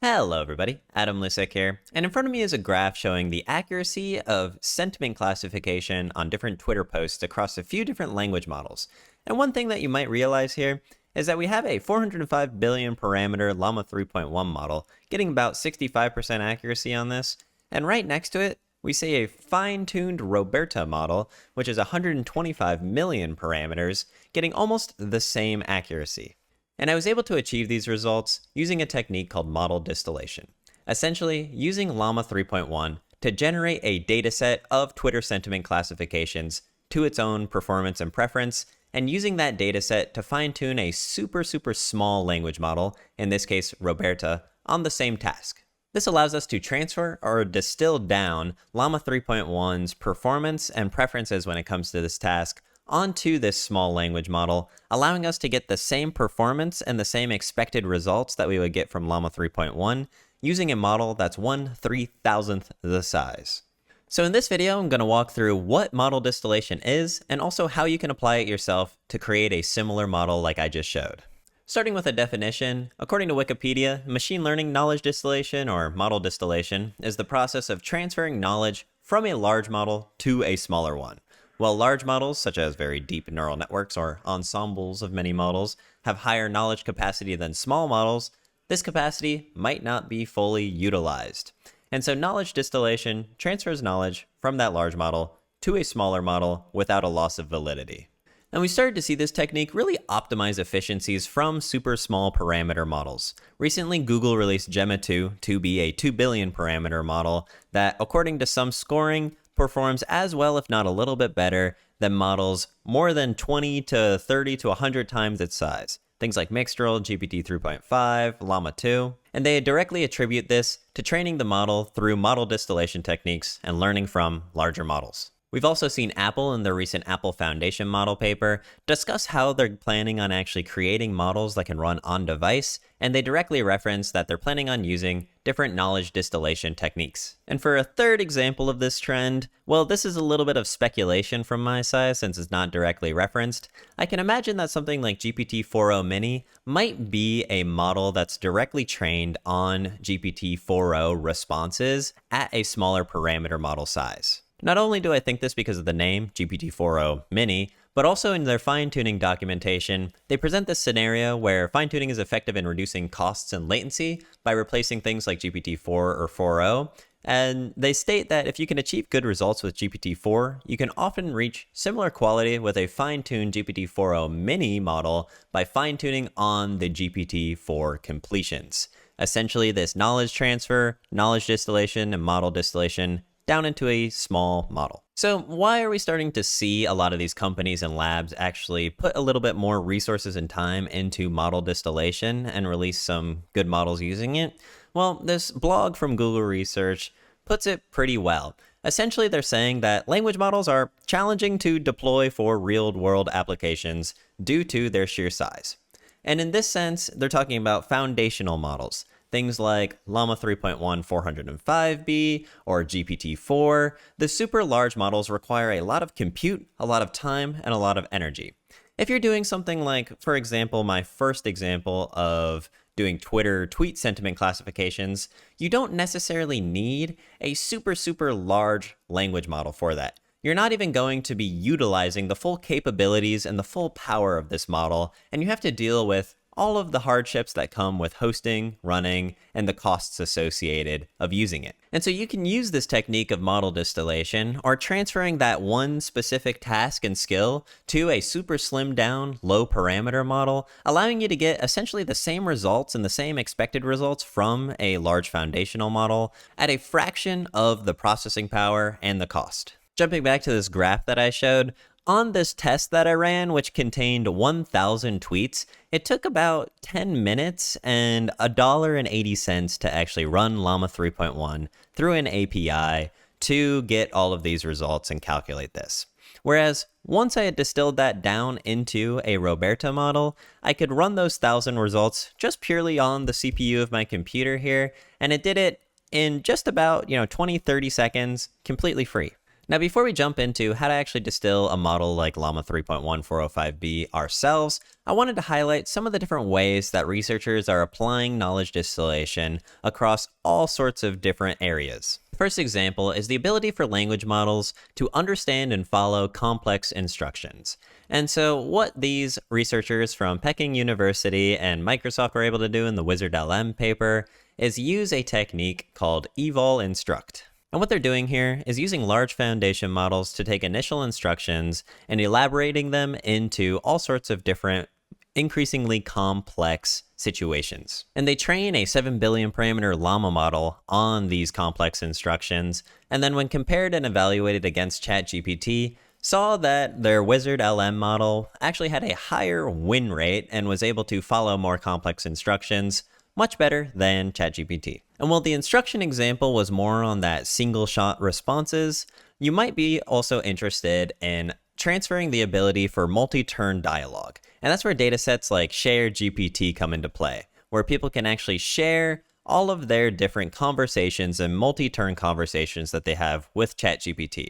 Hello everybody, Adam Lisek here, and in front of me is a graph showing the accuracy of sentiment classification on different Twitter posts across a few different language models. And one thing that you might realize here is that we have a 405 billion parameter Llama 3.1 model getting about 65% accuracy on this, and right next to it we see a fine-tuned RoBERTa model, which is 125 million parameters, getting almost the same accuracy. And I was able to achieve these results using a technique called model distillation, essentially using Llama 3.1 to generate a dataset of Twitter sentiment classifications to its own performance and preference, and using that dataset to fine-tune a super small language model, in this case RoBERTa, on the same task. This allows us to transfer or distill down Llama 3.1's performance and preferences when it comes to this task onto this small language model, allowing us to get the same performance and the same expected results that we would get from Llama 3.1 using a model that's 1/3000th the size. So in this video, I'm going to walk through what model distillation is and also how you can apply it yourself to create a similar model like I just showed. Starting with a definition, according to Wikipedia, machine learning knowledge distillation or model distillation is the process of transferring knowledge from a large model to a smaller one. While large models, such as very deep neural networks or ensembles of many models, have higher knowledge capacity than small models, this capacity might not be fully utilized. And so knowledge distillation transfers knowledge from that large model to a smaller model without a loss of validity. And we started to see this technique really optimize efficiencies from super small parameter models. Recently, Google released Llama 2 to be a 2 billion parameter model that, according to some scoring, performs as well, if not a little bit better, than models more than 20 to 30 to 100 times its size. Things like Mixtral, GPT 3.5, Llama 2, and they directly attribute this to training the model through model distillation techniques and learning from larger models. We've also seen Apple in their recent Apple Foundation model paper discuss how they're planning on actually creating models that can run on device, and they directly reference that they're planning on using different knowledge distillation techniques. And for a third example of this trend, well, this is a little bit of speculation from my side since it's not directly referenced. I can imagine that something like GPT-4o Mini might be a model that's directly trained on GPT-4o responses at a smaller parameter model size. Not only do I think this because of the name, GPT-4o Mini, but also in their fine-tuning documentation, they present this scenario where fine-tuning is effective in reducing costs and latency by replacing things like GPT-4 or 4o, and they state that if you can achieve good results with GPT-4, you can often reach similar quality with a fine-tuned GPT-4o Mini model by fine-tuning on the GPT-4 completions. Essentially, this knowledge transfer, knowledge distillation, and model distillation down into a small model. So why are we starting to see a lot of these companies and labs actually put a little bit more resources and time into model distillation and release some good models using it? Well, this blog from Google Research puts it pretty well. Essentially, they're saying that language models are challenging to deploy for real-world applications due to their sheer size. And in this sense, they're talking about foundational models. Things like Llama 3.1 405B or GPT-4, the super large models require a lot of compute, a lot of time, and a lot of energy. If you're doing something like, for example, my first example of doing Twitter tweet sentiment classifications, you don't necessarily need a super large language model for that. You're not even going to be utilizing the full capabilities and the full power of this model, and you have to deal with all of the hardships that come with hosting, running, and the costs associated of using it. And so you can use this technique of model distillation or transferring that one specific task and skill to a super slimmed down, low parameter model, allowing you to get essentially the same results and the same expected results from a large foundational model at a fraction of the processing power and the cost. Jumping back to this graph that I showed, on this test that I ran, which contained 1,000 tweets, it took about 10 minutes and $1.80 to actually run Llama 3.1 through an API to get all of these results and calculate this. Whereas once I had distilled that down into a RoBERTa model, I could run those 1,000 results just purely on the CPU of my computer here, and it did it in just about 20-30 seconds completely free. Now, before we jump into how to actually distill a model like Llama 3.1405b ourselves, I wanted to highlight some of the different ways that researchers are applying knowledge distillation across all sorts of different areas. The first example is the ability for language models to understand and follow complex instructions. And so what these researchers from Peking University and Microsoft were able to do in the Wizard LM paper is use a technique called evol instruct. And what they're doing here is using large foundation models to take initial instructions and elaborating them into all sorts of different, increasingly complex situations. And they train a 7 billion parameter Llama model on these complex instructions, and then when compared and evaluated against ChatGPT, saw that their Wizard LM model actually had a higher win rate and was able to follow more complex instructions much better than ChatGPT. And while the instruction example was more on that single-shot responses, you might be also interested in transferring the ability for multi-turn dialogue. And that's where datasets like Shared GPT come into play, where people can actually share all of their different conversations and multi-turn conversations that they have with ChatGPT.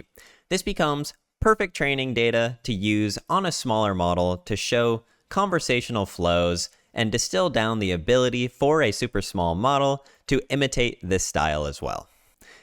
This becomes perfect training data to use on a smaller model to show conversational flows and distill down the ability for a super small model to imitate this style as well.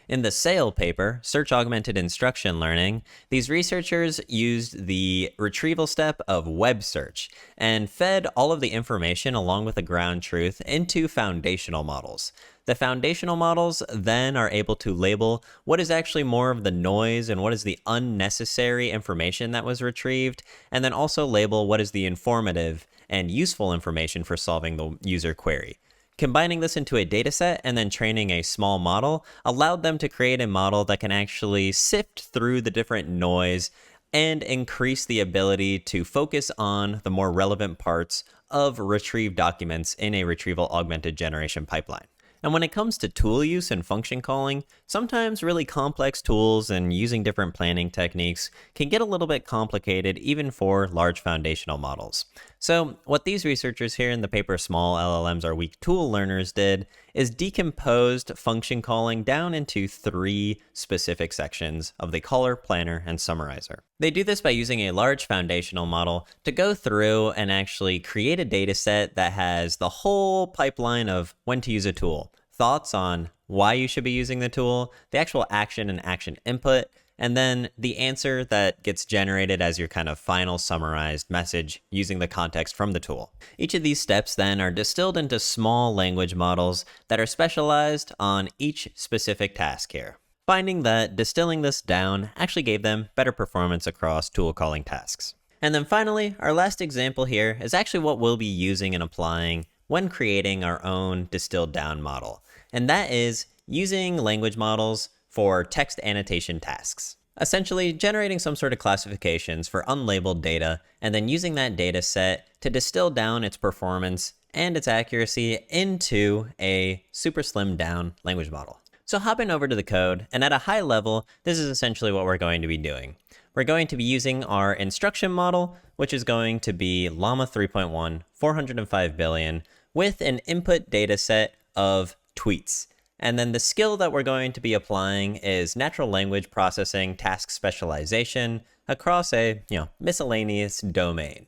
In the SAIL paper, Search Augmented Instruction Learning, these researchers used the retrieval step of web search and fed all of the information along with the ground truth into foundational models. The foundational models then are able to label what is actually more of the noise and what is the unnecessary information that was retrieved, and then also label what is the informative and useful information for solving the user query. Combining this into a dataset and then training a small model allowed them to create a model that can actually sift through the different noise and increase the ability to focus on the more relevant parts of retrieved documents in a retrieval augmented generation pipeline. And when it comes to tool use and function calling, sometimes really complex tools and using different planning techniques can get a little bit complicated even for large foundational models. So what these researchers here in the paper Small LLMs Are Weak Tool Learners did is decomposed function calling down into 3 specific sections of the caller, planner, and summarizer. They do this by using a large foundational model to go through and actually create a data set that has the whole pipeline of when to use a tool, thoughts on why you should be using the tool, the actual action and action input, and then the answer that gets generated as your kind of final summarized message using the context from the tool. Each of these steps then are distilled into small language models that are specialized on each specific task here, finding that distilling this down actually gave them better performance across tool calling tasks. And then finally, our last example here is actually what we'll be using and applying when creating our own distilled down model, and that is using language models for text annotation tasks. Essentially, generating some sort of classifications for unlabeled data, and then using that data set to distill down its performance and its accuracy into a super slimmed down language model. So hopping over to the code, and at a high level, this is essentially what we're going to be doing. We're going to be using our instruction model, which is going to be Llama 3.1, 405 billion, with an input data set of tweets. And then the skill that we're going to be applying is natural language processing task specialization across a miscellaneous domain.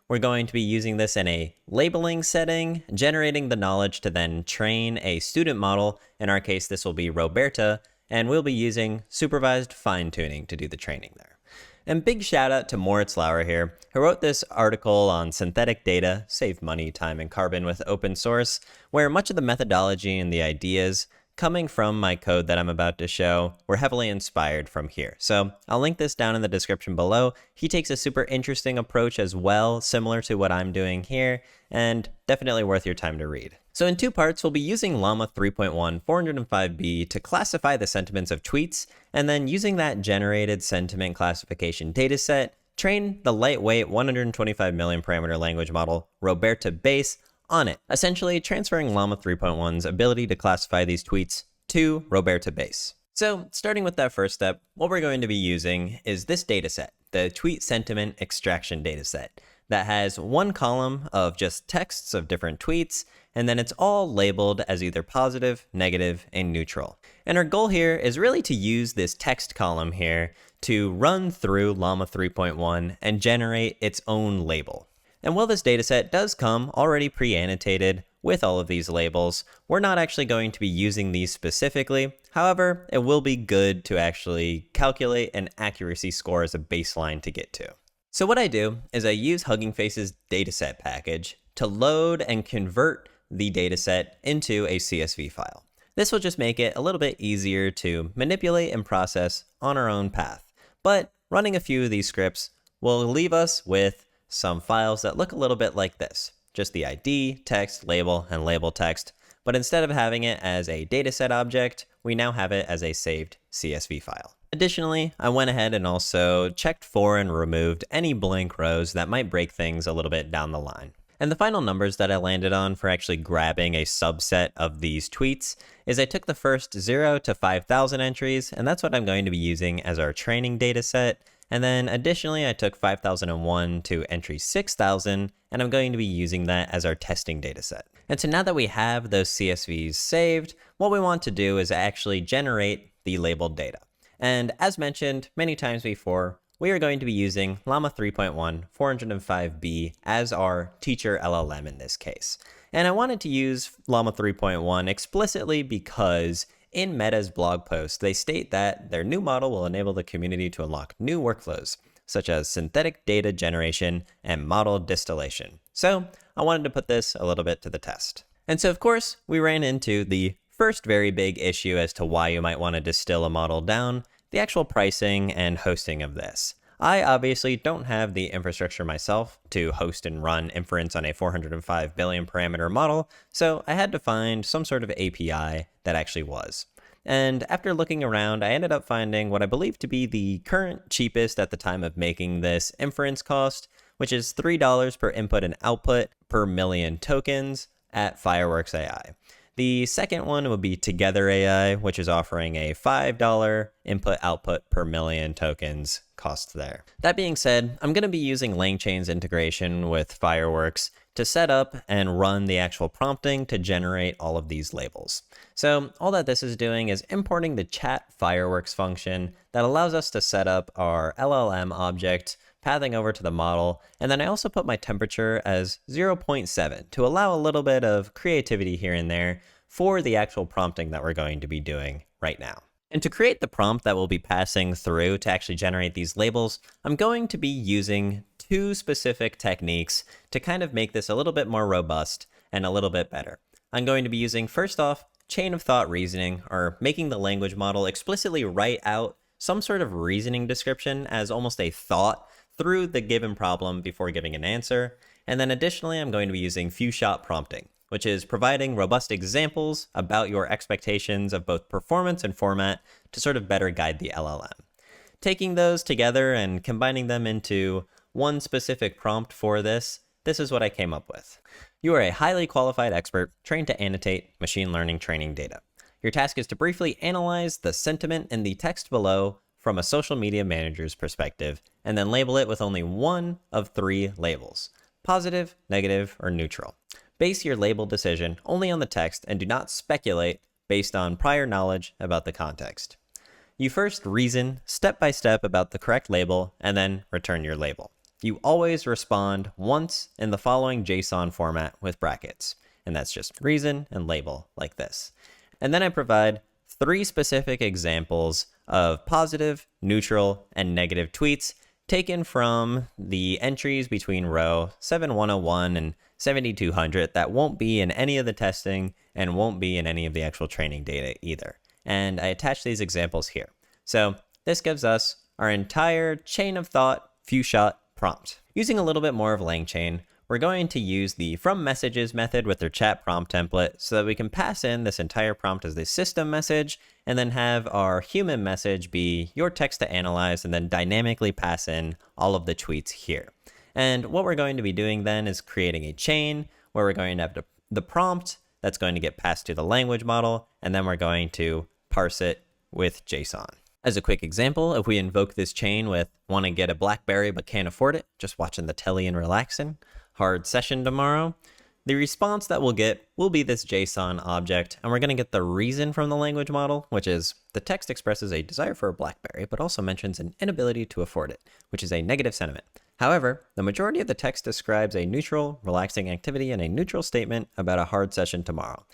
We're going to be using this in a labeling setting, generating the knowledge to then train a student model. In our case, this will be RoBERTa, and we'll be using supervised fine-tuning to do the training there. And big shout out to Moritz Lauer here, who wrote this article on synthetic data, save money, time, and carbon with open source, where much of the methodology and the ideas coming from my code that I'm about to show were heavily inspired from here. So I'll link this down in the description below. He takes a super interesting approach as well, similar to what I'm doing here, and definitely worth your time to read. So in 2 parts, we'll be using Llama 3.1 405b to classify the sentiments of tweets, and then using that generated sentiment classification dataset, train the lightweight 125 million parameter language model RoBERTa base on it, essentially transferring Llama 3.1's ability to classify these tweets to RoBERTa base. So starting with that first step, what we're going to be using is this dataset, the tweet sentiment extraction dataset, that has 1 column of just texts of different tweets, and then it's all labeled as either positive, negative, and neutral. And our goal here is really to use this text column here to run through Llama 3.1 and generate its own label. And while this dataset does come already pre-annotated with all of these labels, we're not actually going to be using these specifically. However, it will be good to actually calculate an accuracy score as a baseline to get to. So what I do is I use Hugging Face's dataset package to load and convert the dataset into a CSV file. This will just make it a little bit easier to manipulate and process on our own path. But running a few of these scripts will leave us with some files that look a little bit like this. Just the ID, text, label, and label text. But instead of having it as a dataset object, we now have it as a saved CSV file. Additionally, I went ahead and also checked for and removed any blank rows that might break things a little bit down the line. And the final numbers that I landed on for actually grabbing a subset of these tweets is I took the first 0 to 5,000 entries, and that's what I'm going to be using as our training data set. And then additionally, I took 5,001 to entry 6,000, and I'm going to be using that as our testing data set. And so now that we have those CSVs saved, what we want to do is actually generate the labeled data. And as mentioned many times before, we are going to be using Llama 3.1 405B as our teacher LLM in this case. And I wanted to use Llama 3.1 explicitly because in Meta's blog post, they state that their new model will enable the community to unlock new workflows, such as synthetic data generation and model distillation. So I wanted to put this a little bit to the test. And so of course, we ran into the first very big issue as to why you might want to distill a model down, the actual pricing and hosting of this. I obviously don't have the infrastructure myself to host and run inference on a 405 billion parameter model, so I had to find some sort of API that actually was. And after looking around, I ended up finding what I believe to be the current cheapest at the time of making this inference cost, which is $3 per input and output per million tokens at Fireworks AI. The second one would be Together AI, which is offering a $5 input output per million tokens cost there. That being said, I'm going to be using LangChain's integration with Fireworks to set up and run the actual prompting to generate all of these labels. So all that this is doing is importing the chat Fireworks function that allows us to set up our LLM object, pathing over to the model, and then I also put my temperature as 0.7 to allow a little bit of creativity here and there for the actual prompting that we're going to be doing right now. And to create the prompt that we'll be passing through to actually generate these labels, I'm going to be using two specific techniques to kind of make this a little bit more robust and a little bit better. I'm going to be using, first off, chain of thought reasoning, or making the language model explicitly write out some sort of reasoning description as almost a thought through the given problem before giving an answer. And then additionally, I'm going to be using few-shot prompting, which is providing robust examples about your expectations of both performance and format to sort of better guide the LLM. Taking those together and combining them into one specific prompt for this, this is what I came up with. You are a highly qualified expert trained to annotate machine learning training data. Your task is to briefly analyze the sentiment in the text below from a social media manager's perspective, and then label it with only one of three labels: positive, negative, or neutral. Base your label decision only on the text and do not speculate based on prior knowledge about the context. You first reason step by step about the correct label and then return your label. You always respond once in the following JSON format with brackets, and that's just reason and label like this. And then I provide three specific examples of positive, neutral, and negative tweets taken from the entries between row 7101 and 7200 that won't be in any of the testing and won't be in any of the actual training data either. And I attach these examples here. So this gives us our entire chain of thought few-shot prompt. Using a little bit more of LangChain, we're going to use the from messages method with their chat prompt template so that we can pass in this entire prompt as the system message and then have our human message be your text to analyze and then dynamically pass in all of the tweets here. And what we're going to be doing then is creating a chain where we're going to have the prompt that's going to get passed to the language model, and then we're going to parse it with JSON. As a quick example, if we invoke this chain with want to get a BlackBerry but can't afford it, just watching the telly and relaxing, hard session tomorrow, the response that we'll get will be this JSON object, and we're going to get the reason from the language model, which is the text expresses a desire for a BlackBerry, but also mentions an inability to afford it, which is a negative sentiment. However, the majority of the text describes a neutral, relaxing activity and a neutral statement about a hard session tomorrow.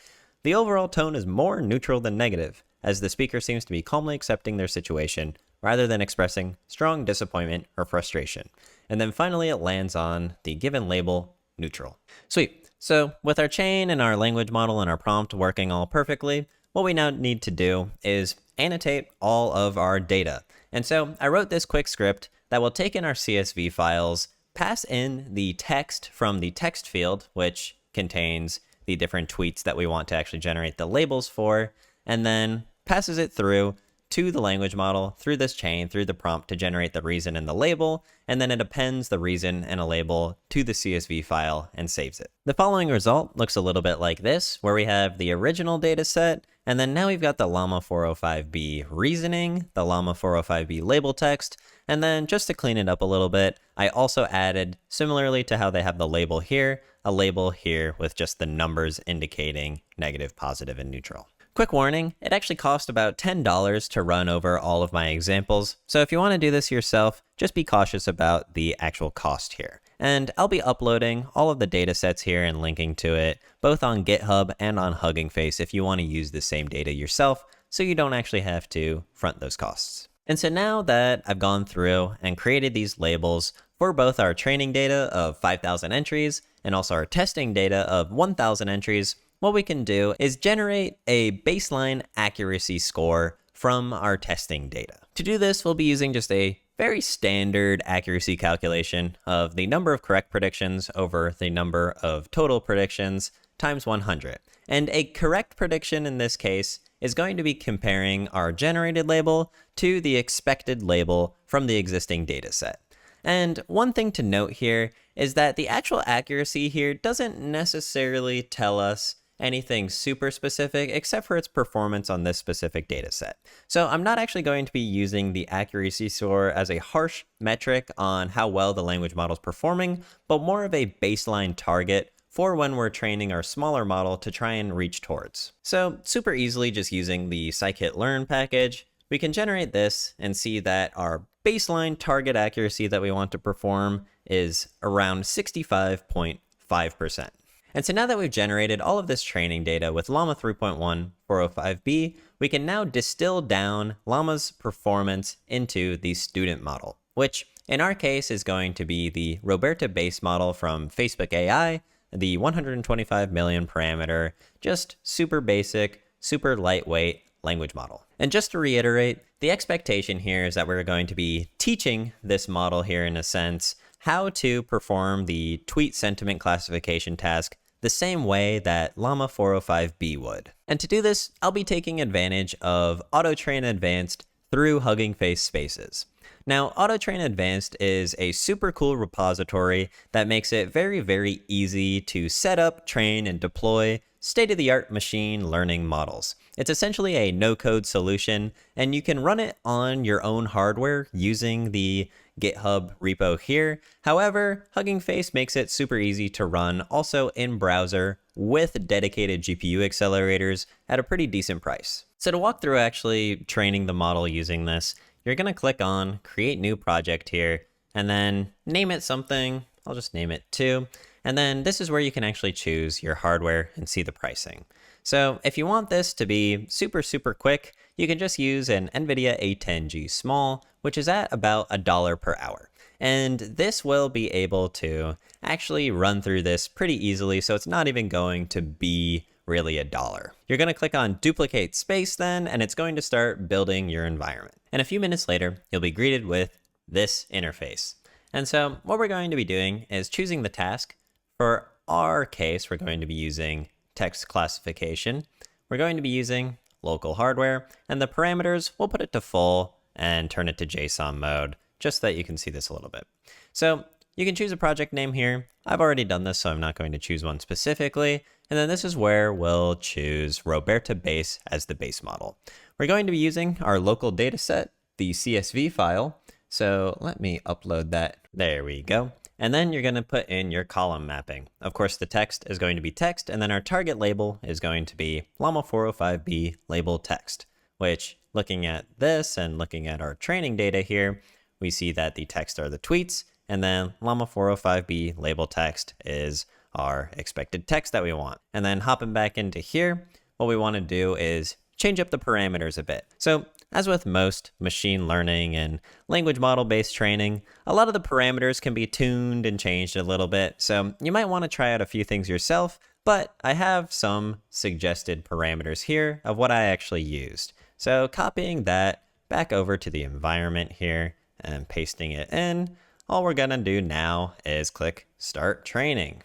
The overall tone is more neutral than negative, as the speaker seems to be calmly accepting their situation rather than expressing strong disappointment or frustration. And then finally, it lands on the given label, neutral. Sweet. So with our chain and our language model and our prompt working all perfectly, what we now need to do is annotate all of our data. And so I wrote this quick script that will take in our CSV files, pass in the text from the text field, which contains the different tweets that we want to actually generate the labels for, and then passes it through to the language model through this chain, through the prompt to generate the reason and the label, and then it appends the reason and a label to the CSV file and saves it. The following result looks a little bit like this, where we have the original data set, and then now we've got the Llama 405B reasoning, the Llama 405B label text, and then just to clean it up a little bit, I also added, similarly to how they have the label here, a label here with just the numbers indicating negative, positive, and neutral. Quick warning, it actually cost about $10 to run over all of my examples, so if you want to do this yourself, just be cautious about the actual cost here. And I'll be uploading all of the data sets here and linking to it, both on GitHub and on Hugging Face if you want to use the same data yourself, so you don't actually have to front those costs. And so now that I've gone through and created these labels for both our training data of 5,000 entries and also our testing data of 1,000 entries, what we can do is generate a baseline accuracy score from our testing data. To do this, we'll be using just a very standard accuracy calculation of the number of correct predictions over the number of total predictions times 100. And a correct prediction in this case is going to be comparing our generated label to the expected label from the existing data set. And one thing to note here is that the actual accuracy here doesn't necessarily tell us anything super specific except for its performance on this specific data set. So I'm not actually going to be using the accuracy score as a harsh metric on how well the language model is performing, but more of a baseline target for when we're training our smaller model to try and reach towards. So super easily, just using the scikit-learn package, we can generate this and see that our baseline target accuracy that we want to perform is around 65.5%. And so now that we've generated all of this training data with Llama 3.1 405B, we can now distill down Llama's performance into the student model, which in our case is going to be the RoBERTa base model from Facebook AI, the 125 million parameter, just super basic, super lightweight language model. And just to reiterate, the expectation here is that we're going to be teaching this model here in a sense how to perform the tweet sentiment classification task the same way that Llama 405B would. And to do this, I'll be taking advantage of AutoTrain Advanced through Hugging Face Spaces. Now, AutoTrain Advanced is a super cool repository that makes it very, very easy to set up, train, and deploy state-of-the-art machine learning models. It's essentially a no-code solution, and you can run it on your own hardware using the GitHub repo here. However, Hugging Face makes it super easy to run also in browser with dedicated GPU accelerators at a pretty decent price. So to walk through actually training the model using this, you're going to click on Create New Project here, and then name it something. I'll just name it 2. And then this is where you can actually choose your hardware and see the pricing. So if you want this to be super, super quick, you can just use an NVIDIA A10G Small, which is at about $1 per hour. And this will be able to actually run through this pretty easily, so it's not even going to be really $1. You're going to click on Duplicate Space then, and it's going to start building your environment. And a few minutes later, you'll be greeted with this interface. And so what we're going to be doing is choosing the task. For our case, we're going to be using text classification. We're going to be using local hardware, and the parameters, we'll put it to full and turn it to JSON mode, just so that you can see this a little bit. So you can choose a project name here. I've already done this, so I'm not going to choose one specifically. And then this is where we'll choose RoBERTa base as the base model. We're going to be using our local data set, the CSV file. So let me upload that. There we go. And then you're going to put in your column mapping. Of course, the text is going to be text, and then our target label is going to be Llama 405B label text, which looking at this and looking at our training data here, we see that the text are the tweets, and then Llama 405B label text is our expected text that we want. And then hopping back into here, what we want to do is change up the parameters a bit. So as with most machine learning and language model-based training, a lot of the parameters can be tuned and changed a little bit. So you might want to try out a few things yourself, but I have some suggested parameters here of what I actually used. So copying that back over to the environment here and pasting it in, all we're gonna do now is click Start Training.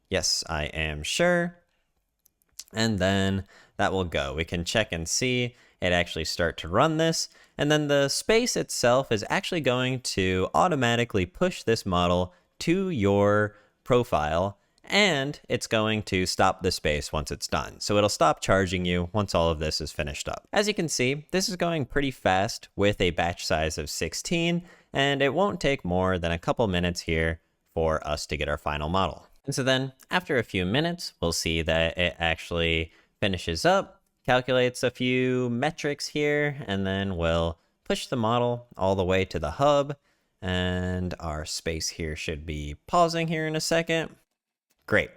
Yes, I am sure. And then that will go. We can check and see it actually start to run this. And then the space itself is actually going to automatically push this model to your profile, and it's going to stop the space once it's done. So it'll stop charging you once all of this is finished up. As you can see, this is going pretty fast with a batch size of 16, and it won't take more than a couple minutes here for us to get our final model. And so then after a few minutes, we'll see that it actually finishes up, calculates a few metrics here, and then we'll push the model all the way to the hub. And our space here should be pausing here in a second. Great.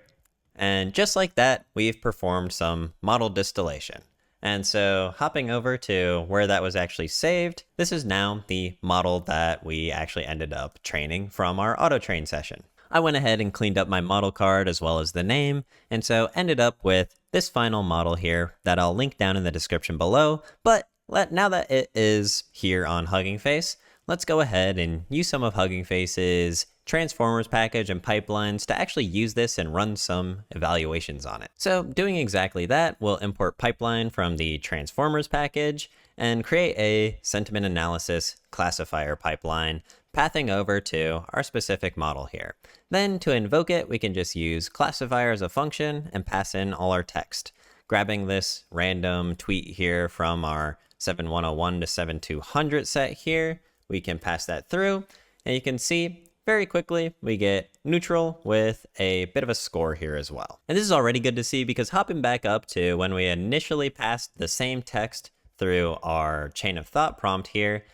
And just like that, we've performed some model distillation. And so hopping over to where that was actually saved, this is now the model that we actually ended up training from our AutoTrain session. I went ahead and cleaned up my model card as well as the name, and so ended up with this final model here that I'll link down in the description below. But now that it is here on Hugging Face, let's go ahead and use some of Hugging Face's transformers package and pipelines to actually use this and run some evaluations on it. So doing exactly that, we'll import pipeline from the transformers package and create a sentiment analysis classifier pipeline, pathing over to our specific model here. Then to invoke it, we can just use classifier as a function and pass in all our text. Grabbing this random tweet here from our 7101 to 7200 set here, we can pass that through, and you can see very quickly we get neutral with a bit of a score here as well. And this is already good to see because hopping back up to when we initially passed the same text through our chain of thought prompt here,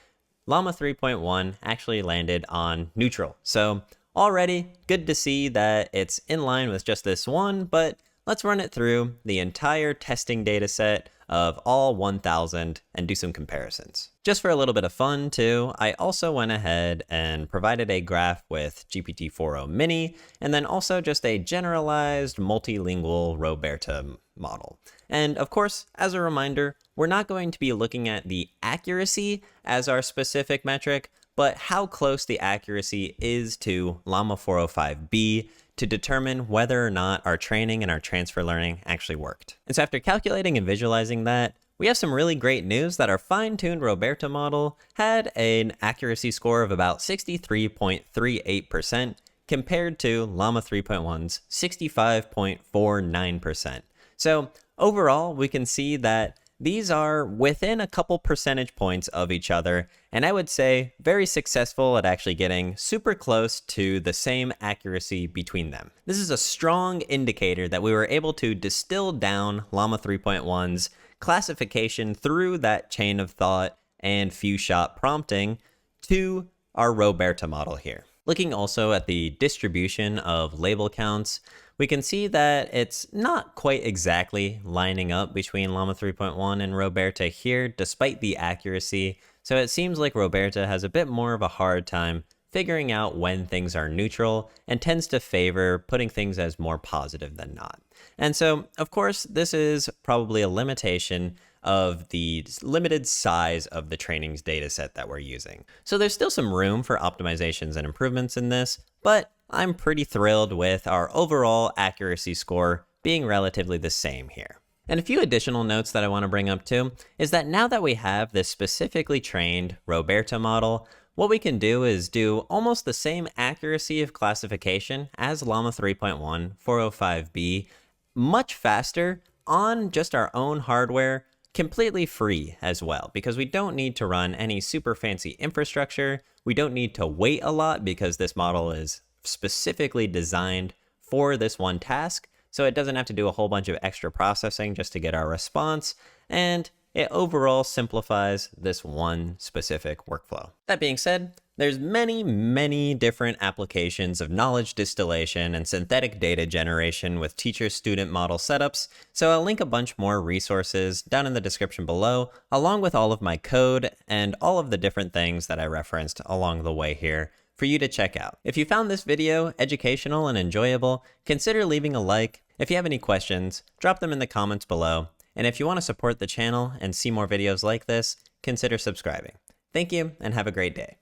Llama 3.1 actually landed on neutral. So already good to see that it's in line with just this one, but let's run it through the entire testing data set of all 1,000 and do some comparisons. Just for a little bit of fun too, I also went ahead and provided a graph with GPT-4o Mini, and then also just a generalized multilingual RoBERTa model. And of course, as a reminder, we're not going to be looking at the accuracy as our specific metric, but how close the accuracy is to Llama 405B to determine whether or not our training and our transfer learning actually worked. And so after calculating and visualizing that, we have some really great news that our fine-tuned RoBERTa model had an accuracy score of about 63.38% compared to Llama 3.1's 65.49%. So overall, we can see that these are within a couple percentage points of each other, and I would say very successful at actually getting super close to the same accuracy between them. This is a strong indicator that we were able to distill down Llama 3.1's classification through that chain of thought and few shot prompting to our RoBERTa model here. Looking also at the distribution of label counts, we can see that it's not quite exactly lining up between Llama 3.1 and RoBERTa here, despite the accuracy. So it seems like RoBERTa has a bit more of a hard time figuring out when things are neutral and tends to favor putting things as more positive than not. And so, of course, this is probably a limitation of the limited size of the training's data set that we're using. So there's still some room for optimizations and improvements in this, but I'm pretty thrilled with our overall accuracy score being relatively the same here. And a few additional notes that I want to bring up too is that now that we have this specifically trained RoBERTa model, what we can do is do almost the same accuracy of classification as Llama 3.1 405B, much faster on just our own hardware completely free as well, because we don't need to run any super fancy infrastructure. We don't need to wait a lot because this model is specifically designed for this one task. So it doesn't have to do a whole bunch of extra processing just to get our response. And it overall simplifies this one specific workflow. That being said, there's many different applications of knowledge distillation and synthetic data generation with teacher-student model setups, so I'll link a bunch more resources down in the description below, along with all of my code and all of the different things that I referenced along the way here for you to check out. If you found this video educational and enjoyable, consider leaving a like. If you have any questions, drop them in the comments below. And if you want to support the channel and see more videos like this, consider subscribing. Thank you and have a great day.